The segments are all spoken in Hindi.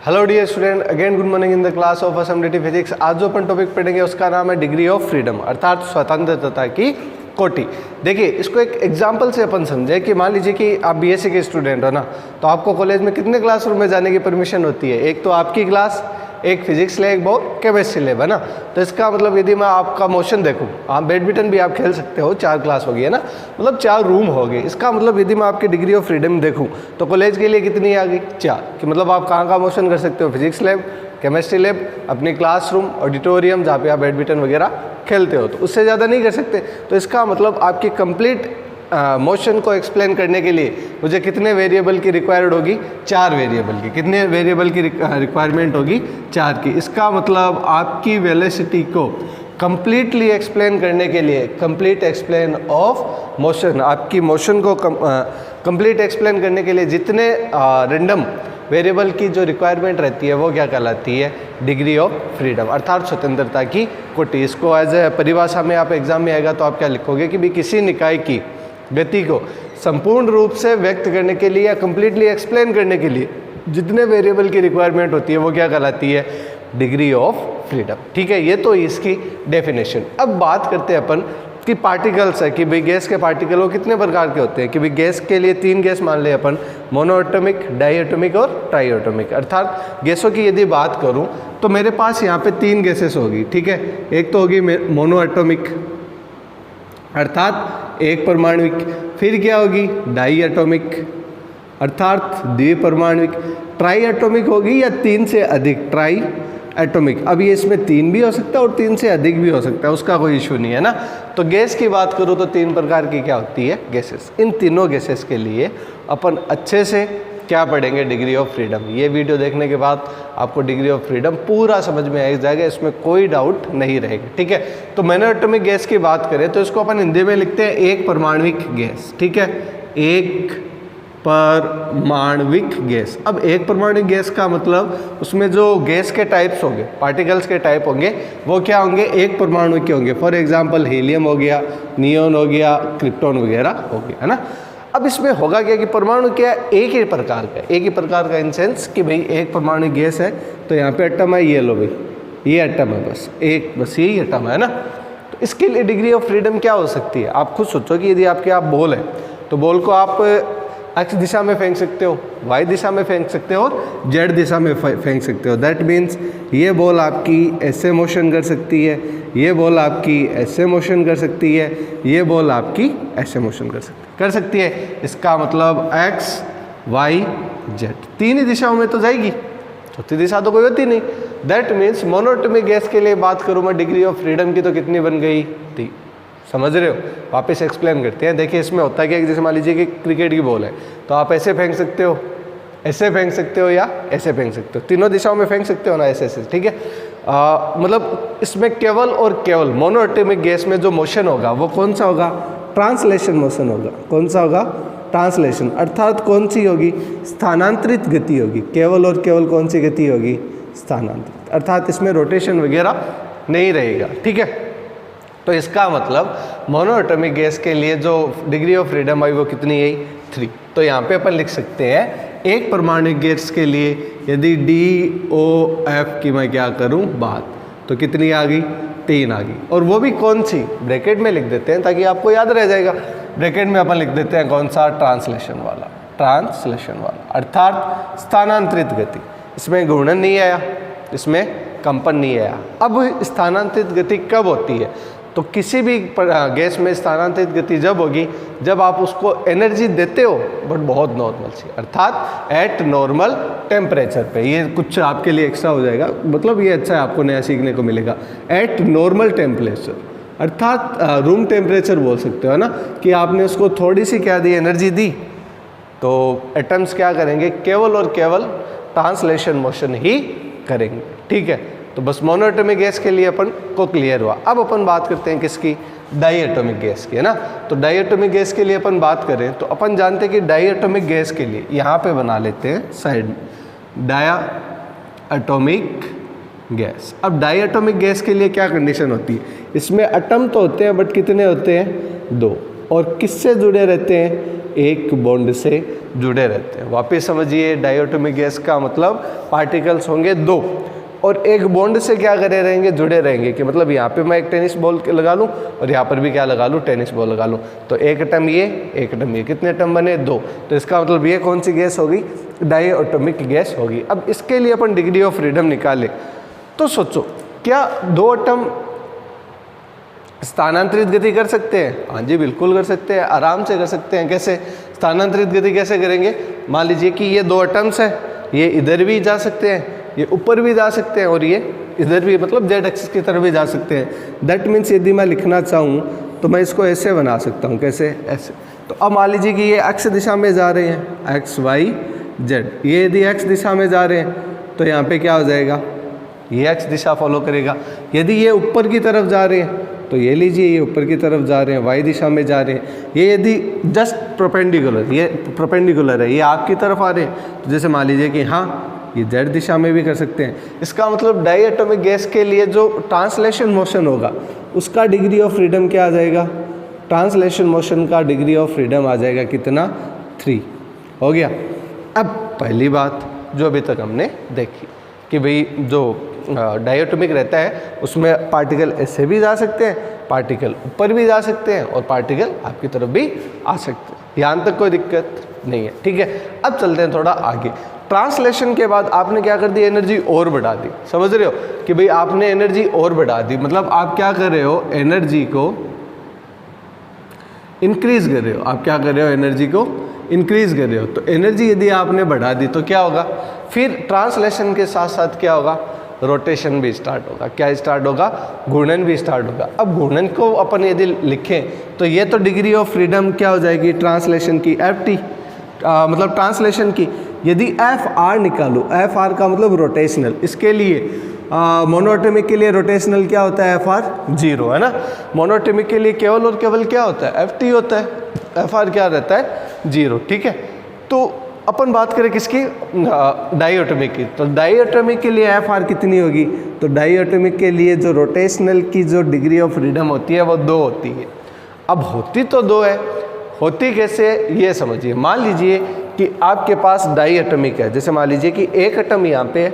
Hello dear student, again good morning in the class of assembly physics. आज जो अपन टॉपिक पढ़ेंगे उसका नाम है डिग्री ऑफ फ्रीडम, अर्थात स्वतंत्रता की कोटि। देखिए, इसको एक एग्जांपल से अपन समझे कि मान लीजिए कि आप बीएससी के स्टूडेंट हो ना, तो आपको कॉलेज में कितने क्लासरूम में जाने की परमिशन होती है? एक तो आपकी क्लास, एक फिजिक्स लैब, एक वो केमिस्ट्री लैब, है ना। तो इसका मतलब यदि मैं आपका मोशन देखूँ, आप बैडमिंटन भी आप खेल सकते हो, 4 क्लास हो गई है ना, मतलब 4 रूम हो गए। इसका मतलब यदि मैं आपकी डिग्री ऑफ फ्रीडम देखूँ तो कॉलेज के लिए कितनी आ गई? 4। कि मतलब आप कहाँ कहाँ मोशन कर सकते हो? फिजिक्स लैब, केमिस्ट्री लैब, अपनी क्लासरूम, ऑडिटोरियम जहाँ पे आप बैडमिंटन वगैरह खेलते हो, तो उससे ज़्यादा नहीं कर सकते। तो इसका मतलब आपकी कंप्लीट मोशन को एक्सप्लेन करने के लिए मुझे कितने वेरिएबल की रिक्वायर्ड होगी? 4 वेरिएबल की। कितने वेरिएबल की रिक्वायरमेंट होगी? 4 की। इसका मतलब आपकी वेलोसिटी को कंप्लीटली एक्सप्लेन करने के लिए, कंप्लीट एक्सप्लेन ऑफ मोशन, आपकी मोशन को कंप्लीट एक्सप्लेन करने के लिए जितने रैंडम वेरिएबल की जो रिक्वायरमेंट रहती है वो क्या कहलाती है? डिग्री ऑफ फ्रीडम, अर्थात स्वतंत्रता की कोटि। इसको एज ए परिभाषा में आप एग्जाम में आएगा तो आप क्या लिखोगे कि भी किसी निकाय की गति को संपूर्ण रूप से व्यक्त करने के लिए या कंप्लीटली एक्सप्लेन करने के लिए जितने वेरिएबल की रिक्वायरमेंट होती है वो क्या कहलाती है? Degree of freedom. ठीक है, ये तो इसकी डेफिनेशन। अब बात करते हैं अपन कि पार्टिकल्स है कि भाई गैस के पार्टिकल वो कितने प्रकार के होते हैं। कि भाई गैस के लिए 3 गैस मान ले अपन, मोनोएटॉमिक, डाईएटॉमिक और ट्राईएटॉमिक। अर्थात गैसों की यदि बात करूं तो मेरे पास यहाँ पे 3 गैसेस होगी। ठीक है, एक तो होगी मोनोएटॉमिक अर्थात एक परमाणुविक, फिर क्या होगी? डाईएटॉमिक अर्थात द्विपरमाणुविक, ट्राईएटॉमिक होगी या 3 से अधिक, ट्राई एटॉमिक। अब ये इसमें 3 भी हो सकता है और 3 से अधिक भी हो सकता है, उसका कोई इशू नहीं है ना। तो गैस की बात करूँ तो 3 प्रकार की क्या होती है? गैसेस। इन तीनों गैसेस के लिए अपन अच्छे से क्या पढ़ेंगे? Degree of freedom. ये वीडियो देखने के बाद आपको डिग्री ऑफ फ्रीडम पूरा समझ में आ जाएगा, इसमें कोई डाउट नहीं रहेगा। ठीक है, तो मोनोएटॉमिक गैस की बात करें तो इसको अपन हिंदी में लिखते हैं एक परमाणुविक गैस। ठीक है, एक परमाणुविक गैस। अब एक परमाणुविक गैस का मतलब उसमें जो गैस के टाइप्स होंगे, पार्टिकल्स के टाइप होंगे, वो क्या होंगे? एक परमाणु के होंगे। फॉर एग्जांपल हीलियम हो गया, नियोन हो गया, क्रिप्टॉन वगैरह हो गया, है ना। अब इसमें होगा क्या कि परमाणु क्या है? एक ही प्रकार का, एक ही प्रकार का इन सेंस कि भाई एक परमाणु गैस है तो यहाँ पे एटम है, ये लो भाई, ये एटम है, बस यही एटम है ना। तो इसके लिए डिग्री ऑफ फ्रीडम क्या हो सकती है? आप खुद सोचो कि यदि आपके आप बॉल है तो बॉल को आप एक्स दिशा में फेंक सकते हो, वाई दिशा में फेंक सकते हो और जेड दिशा में फेंक सकते हो। दैट मीन्स ये बॉल आपकी ऐसे मोशन कर सकती है, ये बॉल आपकी ऐसे मोशन कर सकती है, ये बॉल आपकी ऐसे मोशन कर सकती है। इसका मतलब एक्स, वाई, जेड, 3 ही दिशाओं में तो जाएगी, चौथी दिशा तो कोई होती नहीं। दैट मीन्स मोनोएटॉमिक गैस के लिए बात करूँ मैं डिग्री ऑफ फ्रीडम की तो कितनी बन गई? 3। समझ रहे हो? वापस एक्सप्लेन करते हैं। देखिए, इसमें होता है क्या, जैसे मान लीजिए कि क्रिकेट की बॉल है तो आप ऐसे फेंक सकते हो, ऐसे फेंक सकते हो या ऐसे फेंक सकते हो, तीनों दिशाओं में फेंक सकते हो ना, ऐसे। ठीक है, मतलब इसमें केवल और केवल मोनोएटॉमिक गैस में जो मोशन होगा वो कौन सा होगा? ट्रांसलेशन मोशन होगा। कौन सा होगा? ट्रांसलेशन। अर्थात कौन सी होगी? स्थानांतरित गति होगी। केवल और केवल कौन सी गति होगी? स्थानांतरित। अर्थात इसमें रोटेशन वगैरह नहीं रहेगा। ठीक है, तो इसका मतलब मोनोएटॉमिक गैस के लिए जो डिग्री ऑफ फ्रीडम आई वो कितनी है? 3। तो यहाँ पे अपन लिख सकते हैं एक परमाणुविक गैस के लिए यदि DOF की मैं क्या करूँ बात, तो कितनी आ गई? 3 आ गई। और वो भी कौन सी? ब्रैकेट में लिख देते हैं ताकि आपको याद रह जाएगा। ब्रैकेट में अपन लिख देते हैं कौन सा? ट्रांसलेशन वाला, ट्रांसलेशन वाला अर्थात स्थानांतरित गति। इसमें घूर्णन नहीं आया, इसमें कंपन नहीं आया। अब स्थानांतरित गति कब होती है? तो किसी भी गैस में स्थानांतरित गति जब होगी जब आप उसको एनर्जी देते हो बट बहुत नॉर्मल सी, अर्थात एट नॉर्मल टेम्परेचर पे। ये कुछ आपके लिए एक्स्ट्रा हो जाएगा, मतलब ये अच्छा है, आपको नया सीखने को मिलेगा। एट नॉर्मल टेम्परेचर अर्थात रूम टेम्परेचर बोल सकते हो ना, कि आपने उसको थोड़ी सी क्या दी? एनर्जी दी, तो एटम्स क्या करेंगे? केवल और केवल ट्रांसलेशन मोशन ही करेंगे। ठीक है, तो बस मोनोएटॉमिक गैस के लिए अपन को क्लियर हुआ। अब अपन बात करते हैं किसकी? डाईएटॉमिक गैस की, है ना। तो डाईएटॉमिक गैस के लिए अपन बात करें तो अपन जानते हैं कि डाईएटॉमिक गैस के लिए यहाँ पे बना लेते हैं साइड में डाईएटॉमिक गैस। अब डाईएटॉमिक गैस के लिए क्या कंडीशन होती है? इसमें एटम तो होते हैं बट कितने होते हैं? 2। और किससे जुड़े रहते हैं? एक बॉन्ड से जुड़े रहते हैं। वापस समझिए, डायटोमिक गैस का मतलब पार्टिकल्स होंगे दो और एक बॉन्ड से क्या करे रहेंगे, जुड़े रहेंगे। कि मतलब यहाँ पे मैं एक टेनिस बॉल लगा लूँ और यहाँ पर भी क्या लगा लूँ, टेनिस बॉल लगा लूँ, तो एक एटम ये, एक एटम ये, कितने एटम बने, दो। तो इसका मतलब ये कौन सी गैस होगी, डायटोमिक गैस होगी। अब इसके लिए अपन डिग्री ऑफ फ्रीडम निकालें तो सोचो, क्या दो एटम स्थानांतरित गति कर सकते हैं? हाँ जी, बिल्कुल कर सकते हैं, आराम से कर सकते हैं। कैसे स्थानांतरित गति कैसे करेंगे? मान लीजिए कि ये दो एटम्स हैं, ये इधर भी जा सकते हैं, ये ऊपर भी जा सकते हैं और ये इधर भी, मतलब जेड एक्सिस की तरफ भी जा सकते हैं। दैट मीन्स यदि मैं लिखना चाहूँ तो मैं इसको ऐसे बना सकता हूँ। कैसे? ऐसे। तो अब मान लीजिए कि ये एक्स दिशा में जा रहे हैं, एक्स वाई जेड। ये यदि एक्स दिशा में जा रहे हैं तो यहाँ पे क्या हो जाएगा, ये एक्स दिशा फॉलो करेगा। यदि ये ऊपर की तरफ जा रहे हैं तो ये लीजिए, ये ऊपर की तरफ जा रहे हैं, वाई दिशा में जा रहे हैं। ये यदि जस्ट प्रोपेंडिकुलर, ये प्रोपेंडिकुलर है, ये आपकी तरफ आ रहे हैं, तो जैसे मान लीजिए कि हाँ, ये जेड दिशा में भी कर सकते हैं। इसका मतलब डायटोमिक गैस के लिए जो ट्रांसलेशन मोशन होगा उसका डिग्री ऑफ फ्रीडम क्या आ जाएगा, ट्रांसलेशन मोशन का डिग्री ऑफ फ्रीडम आ जाएगा कितना, 3 हो गया। अब पहली बात जो अभी तक हमने देखी कि भाई जो डायटोमिक रहता है उसमें पार्टिकल ऐसे भी जा सकते हैं, पार्टिकल ऊपर भी जा सकते हैं और पार्टिकल आपकी तरफ भी आ सकते हैं। यहाँ तक कोई दिक्कत नहीं है, ठीक है। अब चलते हैं थोड़ा आगे। ट्रांसलेशन के बाद आपने क्या कर दी, एनर्जी और बढ़ा दी। समझ रहे हो कि भाई आपने एनर्जी और बढ़ा दी, मतलब आप क्या कर रहे हो, एनर्जी को इंक्रीज कर रहे हो। आप क्या कर रहे हो, एनर्जी को इंक्रीज कर रहे हो। तो एनर्जी यदि आपने बढ़ा दी तो क्या होगा, फिर ट्रांसलेशन के साथ साथ क्या होगा, रोटेशन भी स्टार्ट होगा। क्या स्टार्ट होगा, घूर्णन भी स्टार्ट होगा। अब घूर्णन को अपन यदि लिखें तो ये तो डिग्री ऑफ फ्रीडम क्या हो जाएगी, ट्रांसलेशन की FT, मतलब ट्रांसलेशन की। यदि FR निकालो, FR का मतलब रोटेशनल, इसके लिए मोनोएटॉमिक के लिए रोटेशनल क्या होता है, FR 0 है ना। मोनोएटॉमिक के लिए केवल और केवल क्या होता है, FT होता है, FR क्या रहता है, 0, ठीक है। तो अपन बात करें किसकी, डायटोमिक की। तो डायटोमिक के लिए FR कितनी होगी, तो डायटोमिक के लिए जो रोटेशनल की जो डिग्री ऑफ फ्रीडम होती है वो 2 होती है। अब होती तो 2 है, होती कैसे ये समझिए। मान लीजिए कि आपके पास डायटोमिक है, जैसे मान लीजिए कि एक एटम यहाँ पे है,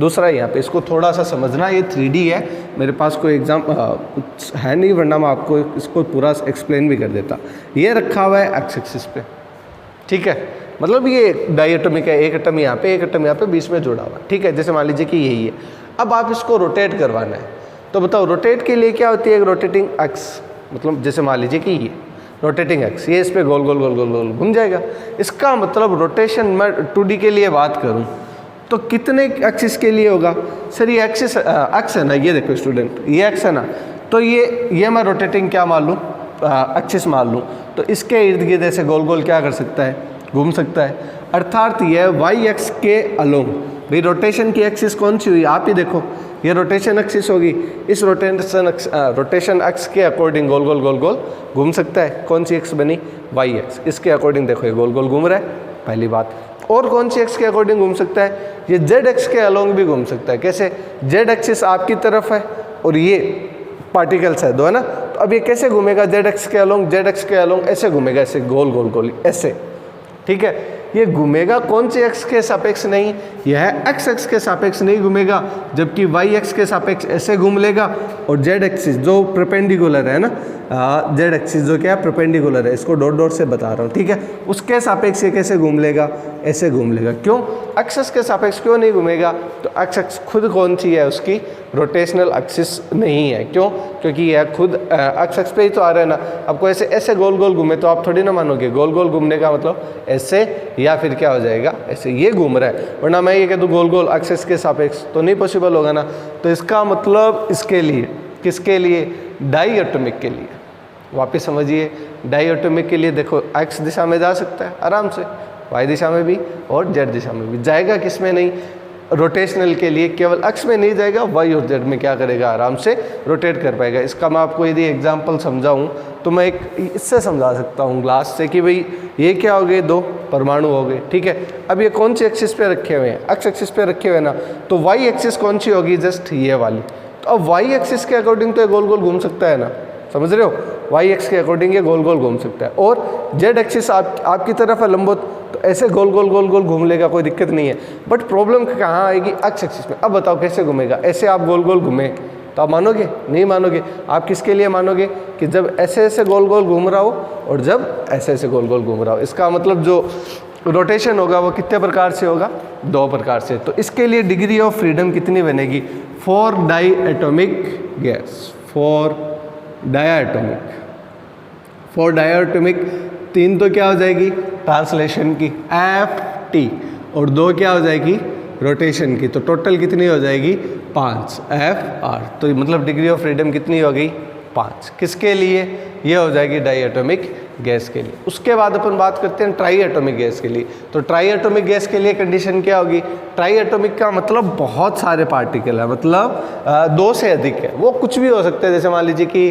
दूसरा यहाँ पे। इसको थोड़ा सा समझना, ये 3D है, मेरे पास कोई एग्जाम है नहीं, वरना मैं आपको इसको पूरा एक्सप्लेन भी कर देता। ये रखा हुआ है एक्स एक्सिस पे, ठीक है, मतलब ये डायटोमिक है, एक एटम यहाँ पे, एक एटम यहाँ पे, बीच में जुड़ा हुआ, ठीक है। जैसे मान लीजिए कि यही है। अब आप इसको रोटेट करवाना है, तो बताओ रोटेट के लिए क्या होती है, एक रोटेटिंग एक्स, मतलब जैसे मान लीजिए कि ये रोटेटिंग एक्स, ये इस पर गोल गोल गोल गोल गोल घूम जाएगा। इसका मतलब रोटेशन मैं 2D के लिए बात करूँ तो कितने एक्सिस के लिए होगा, सर ये एक्सिस एक्स है ना, ये देखो स्टूडेंट, ये एक्स है ना, तो ये मैं रोटेटिंग क्या मान लूँ, एक्सिस मान लूँ, तो इसके इर्द गिर्द ऐसे गोल गोल क्या कर सकता है, घूम सकता है। अर्थात ये वाई एक्स के अलोंग, भाई रोटेशन की एक्सिस कौन सी हुई, आप ही देखो, ये रोटेशन एक्सिस होगी, इस रोटेशन एक्स के अकॉर्डिंग गोल गोल गोल गोल घूम सकता है। कौन सी एक्स बनी, वाई एक्स, इसके अकॉर्डिंग देखो ये गोल गोल घूम रहा है, पहली बात। और कौन सी एक्स के अकॉर्डिंग घूम सकता है, ये जेड एक्स के अलोंग भी घूम सकता है। कैसे, जेड एक्सिस आपकी तरफ है और ये पार्टिकल्स है दो, है ना, तो अब ये कैसे घूमेगा, जेड एक्स के अलोंग, जेड एक्स के अलोंग ऐसे घूमेगा, ऐसे गोल गोल गोल ऐसे, ठीक है। ये घूमेगा कौन से एक्स के सापेक्ष नहीं, यह एक्स एक्स के सापेक्ष नहीं घूमेगा, जबकि वाई एक्स के सापेक्ष ऐसे घूम लेगा। और जेड एक्सिस जो परपेंडिकुलर है ना, जेड एक्सिस जो क्या है परपेंडिकुलर है, इसको डॉट डॉट से बता रहा हूँ, ठीक है, उसके सापेक्ष ये कैसे घूम लेगा, ऐसे घूम लेगा। क्यों, एक्सिस के सापेक्ष क्यों नहीं घूमेगा, तो एक्स एक्स खुद कौन सी है, उसकी रोटेशनल एक्सिस नहीं है। क्यों, क्योंकि यह खुद एक्स एक्स पे ही तो आ रहा है ना। आपको ऐसे ऐसे गोल गोल घूमे तो आप थोड़ी ना मानोगे, गोल गोल घूमने का मतलब ऐसे, या फिर क्या हो जाएगा, ऐसे ये घूम रहा है, वरना मैं ये कह दूँ गोल गोल एक्सिस के सापेक्ष, तो नहीं पॉसिबल होगा ना। तो इसका मतलब इसके लिए, किसके लिए, डायटोमिक के लिए। वापस समझिए, डायटोमिक के लिए देखो एक्स दिशा में जा सकता है आराम से, वाई दिशा में भी और जेड दिशा में भी जाएगा, किस में नहीं, रोटेशनल के लिए केवल एक्स में नहीं जाएगा, वाई और जेड में क्या करेगा, आराम से रोटेट कर पाएगा। इसका मैं आपको यदि एग्जांपल समझाऊं तो मैं एक इससे समझा सकता हूं, ग्लास से, कि भाई ये क्या हो गए, 2 परमाणु हो गए, ठीक है। अब ये कौन सी एक्सिस पे रखे हुए हैं, एक्स एक्सिस पे रखे हुए हैं ना, तो वाई एक्सिस कौन सी होगी, जस्ट ये वाली। तो अब वाई एक्सिस के अकॉर्डिंग तो ये गोल गोल घूम सकता है ना, समझ रहे हो, वाई एक्स के अकॉर्डिंग ये गोल गोल घूम सकता है। और जेड एक्सिस आपकी तरफ है लंबवत, तो ऐसे गोल गोल गोल गोल घूम लेगा, कोई दिक्कत नहीं है। बट प्रॉब्लम कहाँ आएगी, एक्स एक्सिस में। अब बताओ कैसे घूमेगा, ऐसे आप गोल गोल घूमे तो आप मानोगे नहीं, मानोगे। आप किसके लिए मानोगे कि जब ऐसे ऐसे गोल गोल घूम रहा हो और जब ऐसे ऐसे गोल गोल घूम रहा हो। इसका मतलब जो रोटेशन होगा वो कितने प्रकार से होगा, 2 प्रकार से। तो इसके लिए डिग्री ऑफ फ्रीडम कितनी बनेगी, फॉर डाईएटॉमिक गैस, फॉर डाईएटॉमिक 3 तो क्या हो जाएगी ट्रांसलेशन की FT, और 2 क्या हो जाएगी रोटेशन की। तो टोटल कितनी हो जाएगी 5 FR। तो मतलब डिग्री ऑफ फ्रीडम कितनी हो गई 5। किसके लिए, ये हो जाएगी डाईएटॉमिक गैस के लिए। उसके बाद अपन बात करते हैं ट्राईएटॉमिक गैस के लिए। तो ट्राईएटॉमिक गैस के लिए कंडीशन क्या होगी, ट्राईएटॉमिक का मतलब बहुत सारे पार्टिकल है, मतलब 2 से अधिक है। वो कुछ भी हो सकता है, जैसे मान लीजिए कि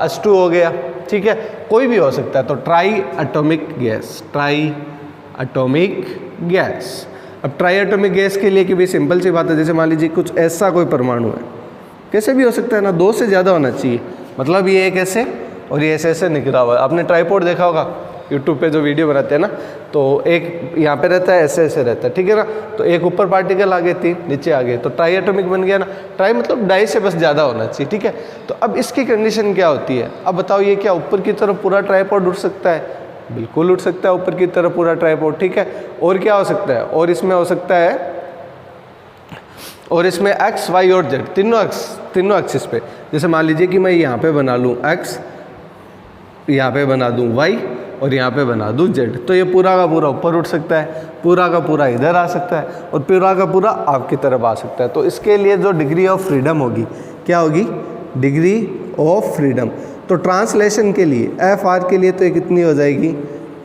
H2 हो गया, ठीक है, कोई भी हो सकता है। तो ट्राईएटॉमिक गैस, ट्राईएटॉमिक गैस। अब ट्राईएटॉमिक गैस के लिए कि भी सिंपल सी बात है, जैसे मान लीजिए कुछ ऐसा कोई परमाणु है, कैसे भी हो सकता है ना, 2 से ज़्यादा होना चाहिए। मतलब ये एक ऐसे और ये ऐसे ऐसे निकला हुआ है। आपने ट्राइपॉड देखा होगा यूट्यूब पे जो वीडियो बनाते हैं ना, तो एक यहाँ पे रहता है, ऐसे ऐसे रहता है, ठीक है ना। तो एक ऊपर पार्टिकल आ गए, 3 नीचे आ गए, तो ट्राईएटॉमिक बन गया ना। ट्राई मतलब डाई से बस ज़्यादा होना चाहिए, ठीक है। तो अब इसकी कंडीशन क्या होती है, अब बताओ ये क्या ऊपर की तरफ पूरा ट्राइपॉड उठ सकता है, बिल्कुल उठ सकता है ऊपर की तरफ पूरा ट्राइपॉड, ठीक है। और क्या हो सकता है, और इसमें हो सकता है, और इसमें एक्स वाई और जेड तीनों एक्सिस पे। जैसे मान लीजिए कि मैं यहाँ पे बना लूँ एक्स, यहाँ पे बना दूँ वाई और यहाँ पे बना दूँ जेड, तो ये पूरा का पूरा ऊपर उठ सकता है, पूरा का पूरा इधर आ सकता है और पूरा का पूरा आपकी तरफ आ सकता है। तो इसके लिए जो डिग्री ऑफ फ्रीडम होगी क्या होगी, डिग्री ऑफ फ्रीडम। तो ट्रांसलेशन के लिए FR के लिए तो ये कितनी हो जाएगी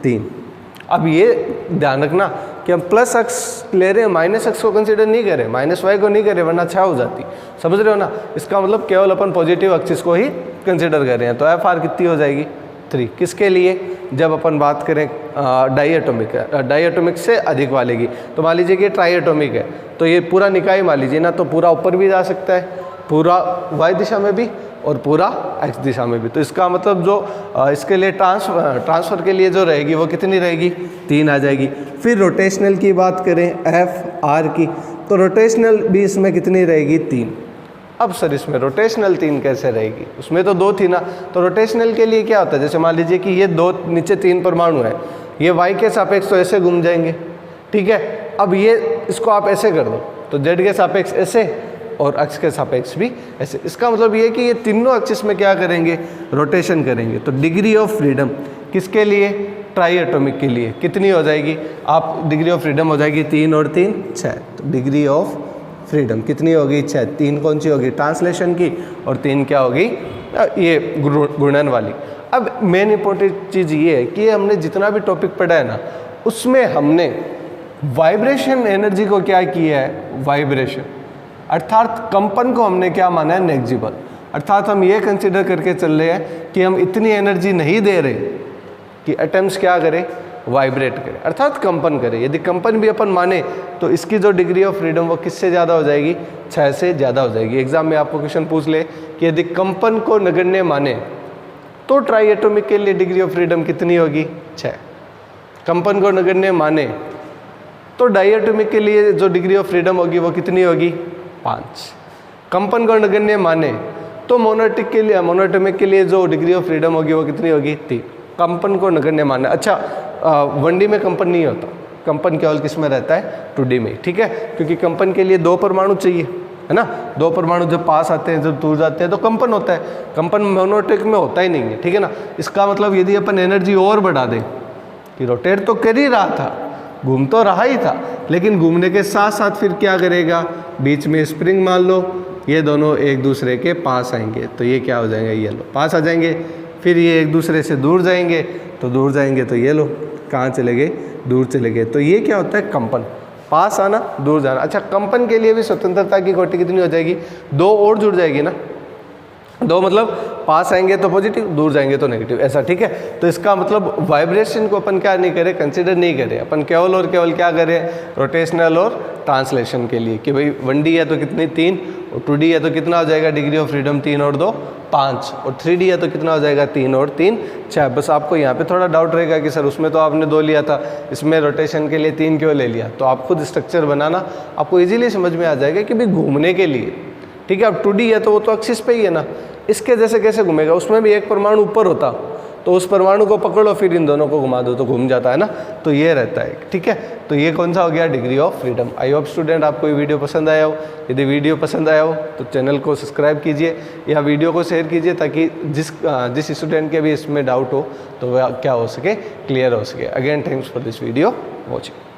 3। अब ये ध्यान रखना कि हम प्लस एक्स ले रहे हैं, माइनस एक्स को कंसीडर नहीं करें, माइनस वाई को नहीं करें, वरना 6 हो जाती, समझ रहे हो ना। इसका मतलब केवल अपन पॉजिटिव एक्सिस को ही कंसीडर कर रहे हैं। तो FR कितनी हो जाएगी 3। किसके लिए, जब अपन बात करें डाईएटॉमिक से अधिक वाले की। तो मान लीजिए कि ट्राईएटॉमिक है, तो ये पूरा निकाय मान लीजिए ना, तो पूरा ऊपर भी जा सकता है, पूरा वाई दिशा में भी और पूरा एक्स दिशा में भी। तो इसका मतलब जो इसके लिए ट्रांसफ़र के लिए जो रहेगी वो कितनी रहेगी 3 आ जाएगी। फिर रोटेशनल की बात करें FR की, तो रोटेशनल भी इसमें कितनी रहेगी 3। अब सर इसमें रोटेशनल 3 कैसे रहेगी, उसमें तो 2 थी ना। तो रोटेशनल के लिए क्या होता है, जैसे मान लीजिए कि ये 2 नीचे 3 परमाणु है, ये वाई के सापेक्ष तो ऐसे घूम जाएंगे, ठीक है। अब ये इसको आप ऐसे कर दो तो जेड के सापेक्ष ऐसे और एक्स के सापेक्ष भी ऐसे। इसका मतलब ये कि ये तीनों एक्सिस में क्या करेंगे, रोटेशन करेंगे। तो डिग्री ऑफ फ्रीडम किसके लिए, ट्राईएटॉमिक के लिए कितनी हो जाएगी, आप डिग्री ऑफ फ्रीडम हो जाएगी 3 और 3 6। तो डिग्री ऑफ फ्रीडम कितनी होगी 6। 3 कौन सी होगी ट्रांसलेशन की और 3 क्या होगी ये गुणन वाली। अब मेन इंपॉर्टेंट चीज़ ये है कि हमने जितना भी टॉपिक पढ़ा है ना, उसमें हमने वाइब्रेशन एनर्जी को क्या किया है, वाइब्रेशन अर्थात कंपन को हमने क्या माना है, नेग्जिबल। अर्थात हम ये कंसिडर करके चल रहे हैं कि हम इतनी एनर्जी नहीं दे रहे कि एटम्स क्या करें, वाइब्रेट करें, अर्थात कंपन करें। यदि कंपन भी अपन माने तो इसकी जो डिग्री ऑफ फ्रीडम वो किससे ज़्यादा हो जाएगी, 6 से ज़्यादा हो जाएगी। एग्जाम में आपको क्वेश्चन पूछ ले कि यदि कंपन को नगण्य माने तो ट्राईएटॉमिक के लिए डिग्री ऑफ फ्रीडम कितनी होगी, 6। कंपन को नगण्य माने तो डाईएटॉमिक के लिए जो डिग्री ऑफ फ्रीडम होगी वो कितनी होगी, 5। कंपन को नगण्य माने तो मोनोएटॉमिक के लिए जो डिग्री ऑफ फ्रीडम होगी वो कितनी होगी, 3। कंपन को नगण्य माने। अच्छा 1D में कंपन नहीं होता, कंपन केवल किस में रहता है, 2D में, ठीक है। क्योंकि कंपन के लिए 2 परमाणु चाहिए, है ना। 2 परमाणु जब पास आते हैं, जब दूर जाते हैं तो कंपन होता है। कंपन मोनोएटॉमिक में होता ही नहीं है, ठीक है ना। इसका मतलब यदि अपन एनर्जी और बढ़ा दें कि रोटेट तो कर ही रहा था, घूम तो रहा ही था, लेकिन घूमने के साथ साथ फिर क्या करेगा, बीच में स्प्रिंग मान लो, ये दोनों एक दूसरे के पास आएंगे तो ये क्या हो जाएंगे, ये लो पास आ जाएंगे। फिर ये एक दूसरे से दूर जाएंगे तो दूर जाएंगे तो ये लो कहाँ चले गए, दूर चले गए। तो ये क्या होता है, कंपन, पास आना दूर जाना। अच्छा कंपन के लिए भी स्वतंत्रता की कोटि कितनी हो जाएगी, 2 और जुड़ जाएगी ना। 2 मतलब पास आएंगे तो पॉजिटिव, दूर जाएंगे तो नेगेटिव, ऐसा, ठीक है। तो इसका मतलब वाइब्रेशन को अपन क्या नहीं करें, कंसिडर नहीं करें, अपन केवल और केवल क्या करें, रोटेशनल और ट्रांसलेशन के लिए कि भाई 1D है तो कितनी 3, और 2D है तो कितना हो जाएगा डिग्री ऑफ फ्रीडम 3 और 2 5, और 3D है तो कितना हो जाएगा 3 और 3 6। बस आपको यहाँ पे थोड़ा डाउट रहेगा कि सर उसमें तो आपने 2 लिया था, इसमें रोटेशन के लिए 3 क्यों ले लिया। तो आप खुद स्ट्रक्चर बनाना, आपको इजीली समझ में आ जाएगा कि भाई घूमने के लिए, ठीक है। अब 2D है तो वो तो एक्सिस पे ही है ना, इसके जैसे कैसे घूमेगा, उसमें भी एक परमाणु ऊपर होता तो उस परमाणु को पकड़ो फिर इन दोनों को घुमा दो तो घूम जाता है ना, तो ये रहता है, ठीक है। तो ये कौन सा हो गया, degree of freedom. I hope student आपको ये वीडियो पसंद आया हो। यदि वीडियो पसंद आया हो तो चैनल को सब्सक्राइब कीजिए या वीडियो को शेयर कीजिए, ताकि जिस स्टूडेंट के भी इसमें डाउट हो तो वह क्या हो सके, क्लियर हो सके। Again thanks for this video watching.